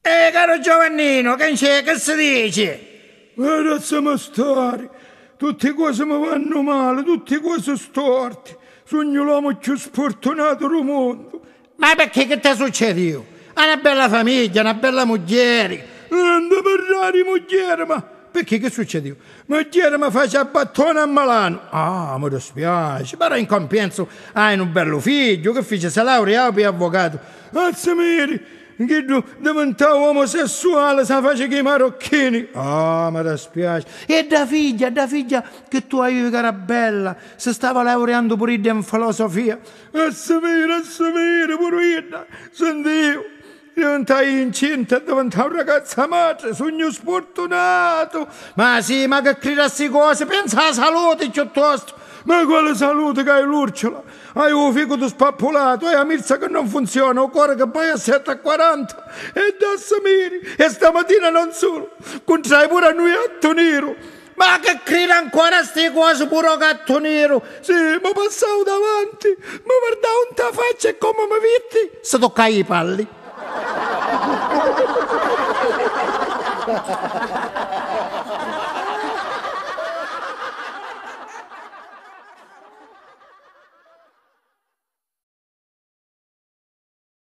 Caro Giovannino, che c'è, che si dice? Lasciamo stare, tutte cose mi vanno male, tutte cose storte. Sogno l'uomo più sfortunato del mondo. Ma perché che ti succede io? Hai una bella famiglia, una bella moglie. Non devo parlare di moglie, ma perché che succede? Moglie mi faccia a battone a Milano. Ah, mi dispiace, però in compenso hai un bello figlio, che figlio si laurea per avvocato. Azzamiri, che diventava omosessuale, si faccia che i marocchini. Ah, mi dispiace. E da figlia che tu avevi, cara bella, si stava laureando pure in filosofia. Azzamiri, pure io, sentivo. Diventai incinta e diventavo una ragazza madre, sogno sfortunato. Ma sì, ma che credi a queste cose? Pensa alla salute piuttosto. Ma quale salute che hai l'urciola? Hai un figo spappolato, hai la milza che non funziona, un cuore che poi è a 7,40 e da Samiri. E stamattina non solo, contrai pure a noi gatto nero. Ma che credi ancora a queste cose pure gatto nero? Sì, ma passavo davanti, mi guardavo in ta faccia e come mi vitti? Si toccai i palli.